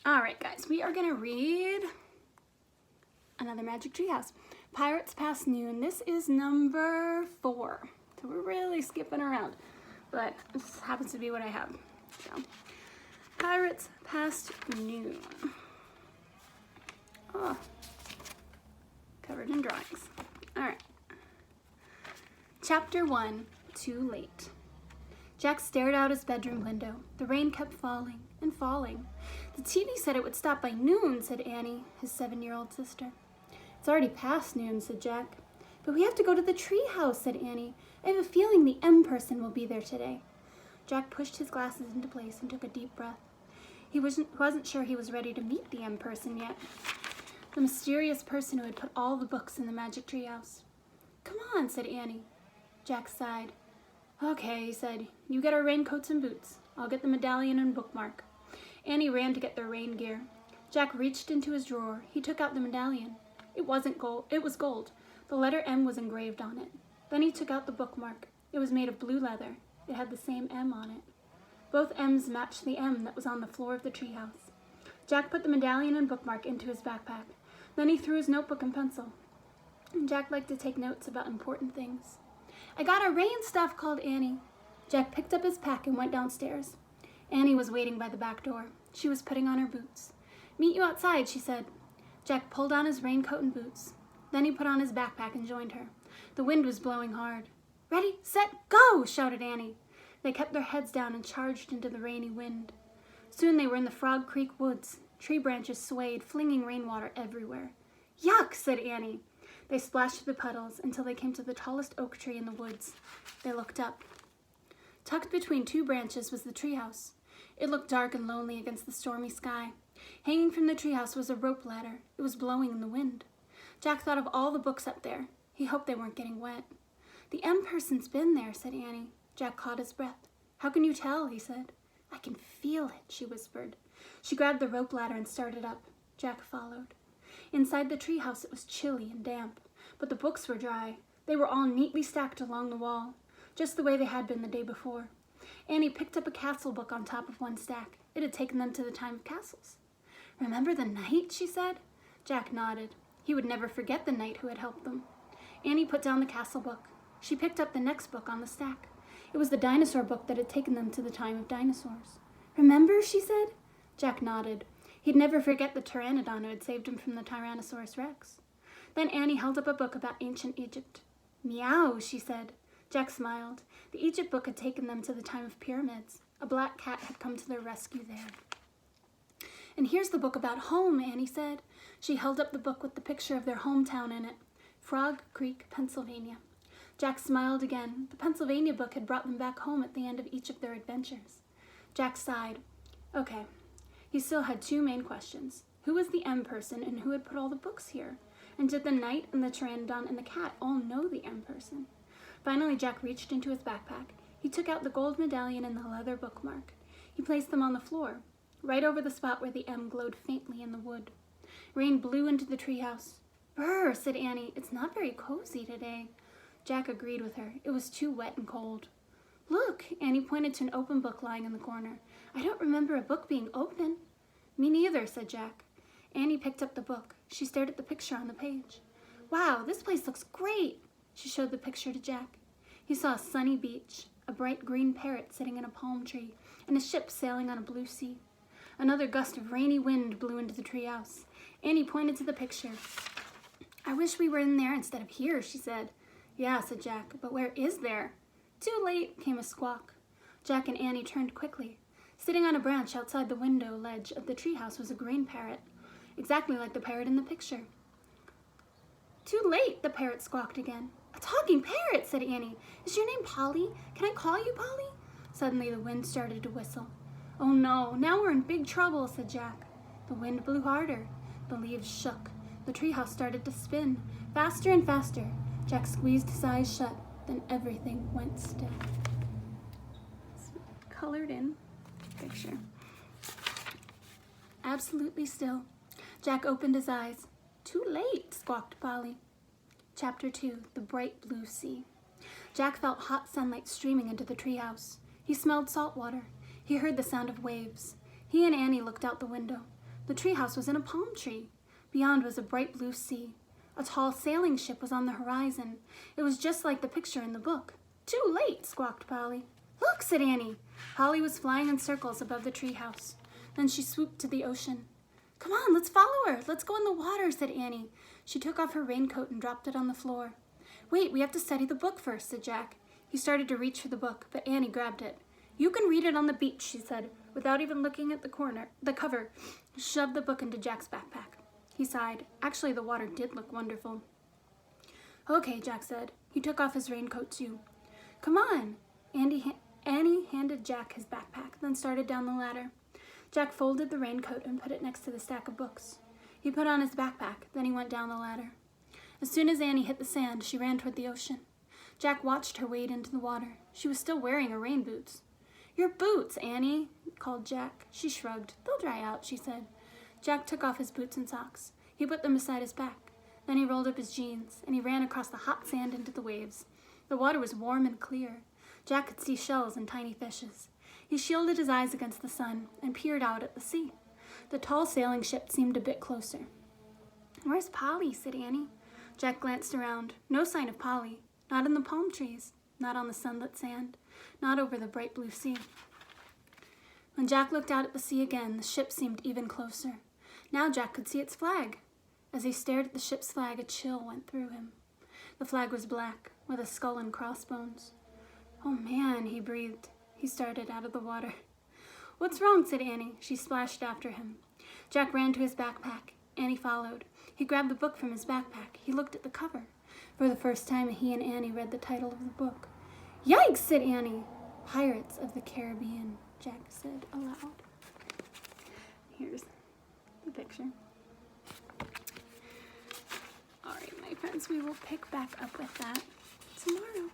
All right, guys, we are gonna read another Magic Tree House. Pirates Past Noon. This is number 4. So we're really skipping around, but this happens to be what I have. So, Pirates Past Noon. Oh, covered in drawings. All right. Chapter 1, Too Late. Jack stared out his bedroom window. The rain kept falling and falling. The TV said it would stop by noon, said Annie, his 7-year-old sister. It's already past noon, said Jack. But we have to go to the tree house, said Annie. I have a feeling the M person will be there today. Jack pushed his glasses into place and took a deep breath. He wasn't sure he was ready to meet the M person yet. The mysterious person who had put all the books in the Magic Tree House. Come on, said Annie. Jack sighed. Okay, he said. You get our raincoats and boots. I'll get the medallion and bookmark. Annie ran to get their rain gear. Jack reached into his drawer. He took out the medallion. It wasn't gold. It was gold. The letter M was engraved on it. Then he took out the bookmark. It was made of blue leather. It had the same M on it. Both M's matched the M that was on the floor of the treehouse. Jack put the medallion and bookmark into his backpack. Then he threw his notebook and pencil. Jack liked to take notes about important things. I got our rain stuff, called Annie. Jack picked up his pack and went downstairs. Annie was waiting by the back door. She was putting on her boots. Meet you outside, she said. Jack pulled on his raincoat and boots. Then he put on his backpack and joined her. The wind was blowing hard. Ready, set, go, shouted Annie. They kept their heads down and charged into the rainy wind. Soon they were in the Frog Creek woods. Tree branches swayed, flinging rainwater everywhere. Yuck, said Annie. They splashed through the puddles until they came to the tallest oak tree in the woods. They looked up. Tucked between 2 branches was the treehouse. It looked dark and lonely against the stormy sky. Hanging from the treehouse was a rope ladder. It was blowing in the wind. Jack thought of all the books up there. He hoped they weren't getting wet. The M person's been there, said Annie. Jack caught his breath. How can you tell, he said. I can feel it, she whispered. She grabbed the rope ladder and started up. Jack followed. Inside the treehouse it was chilly and damp, but the books were dry. They were all neatly stacked along the wall, just the way they had been the day before. Annie picked up a castle book on top of one stack. It had taken them to the time of castles. Remember the knight, she said. Jack nodded. He would never forget the knight who had helped them. Annie put down the castle book. She picked up the next book on the stack. It was the dinosaur book that had taken them to the time of dinosaurs. Remember, she said. Jack nodded. He'd never forget the pteranodon who had saved him from the Tyrannosaurus Rex. Then Annie held up a book about ancient Egypt. Meow, she said. Jack smiled. The Egypt book had taken them to the time of pyramids. A black cat had come to their rescue there. And here's the book about home, Annie said. She held up the book with the picture of their hometown in it. Frog Creek, Pennsylvania. Jack smiled again. The Pennsylvania book had brought them back home at the end of each of their adventures. Jack sighed. Okay. He still had 2 main questions. Who was the M person and who had put all the books here? And did the knight and the pteranodon and the cat all know the M person? Finally, Jack reached into his backpack. He took out the gold medallion and the leather bookmark. He placed them on the floor, right over the spot where the M glowed faintly in the wood. Rain blew into the treehouse. Brr, said Annie. It's not very cozy today. Jack agreed with her. It was too wet and cold. Look, Annie pointed to an open book lying in the corner. I don't remember a book being open. Me neither, said Jack. Annie picked up the book. She stared at the picture on the page. Wow, this place looks great. She showed the picture to Jack. He saw a sunny beach, a bright green parrot sitting in a palm tree, and a ship sailing on a blue sea. Another gust of rainy wind blew into the treehouse. Annie pointed to the picture. I wish we were in there instead of here, she said. Yeah, said Jack, but where is there? Too late, came a squawk. Jack and Annie turned quickly. Sitting on a branch outside the window ledge of the treehouse was a green parrot, exactly like the parrot in the picture. Too late, the parrot squawked again. A talking parrot, said Annie. Is your name Polly? Can I call you Polly? Suddenly the wind started to whistle. Oh no, now we're in big trouble, said Jack. The wind blew harder. The leaves shook. The treehouse started to spin, faster and faster. Jack squeezed his eyes shut. Then everything went still. Colored in picture. Absolutely still. Jack opened his eyes. Too late, squawked Polly. Chapter 2, The Bright Blue Sea. Jack felt hot sunlight streaming into the treehouse. He smelled salt water. He heard the sound of waves. He and Annie looked out the window. The treehouse was in a palm tree. Beyond was a bright blue sea. A tall sailing ship was on the horizon. It was just like the picture in the book. "Too late," squawked Polly. "Look," said Annie. Polly was flying in circles above the treehouse. Then she swooped to the ocean. "Come on, let's follow her. Let's go in the water," said Annie. She took off her raincoat and dropped it on the floor. "Wait, we have to study the book first," said Jack. He started to reach for the book, but Annie grabbed it. "You can read it on the beach," she said, without even looking at the cover. She shoved the book into Jack's backpack. He sighed. Actually, the water did look wonderful. "Okay," Jack said. He took off his raincoat too. "Come on." Annie handed Jack his backpack, then started down the ladder. Jack folded the raincoat and put it next to the stack of books. He put on his backpack, then he went down the ladder. As soon as Annie hit the sand, she ran toward the ocean. Jack watched her wade into the water. She was still wearing her rain boots. "Your boots, Annie," called Jack. She shrugged. "They'll dry out," she said. Jack took off his boots and socks. He put them beside his back. Then he rolled up his jeans, and he ran across the hot sand into the waves. The water was warm and clear. Jack could see shells and tiny fishes. He shielded his eyes against the sun and peered out at the sea. The tall sailing ship seemed a bit closer. "Where's Polly?" said Annie. Jack glanced around. No sign of Polly. Not in the palm trees. Not on the sunlit sand. Not over the bright blue sea. When Jack looked out at the sea again, the ship seemed even closer. Now Jack could see its flag. As he stared at the ship's flag, a chill went through him. The flag was black, with a skull and crossbones. "Oh man," he breathed. He started out of the water. "What's wrong?" said Annie. She splashed after him. Jack ran to his backpack. Annie followed. He grabbed the book from his backpack. He looked at the cover. For the first time, he and Annie read the title of the book. "Yikes," said Annie. "Pirates of the Caribbean," Jack said aloud. Here's the picture. All right, my friends, we will pick back up with that tomorrow.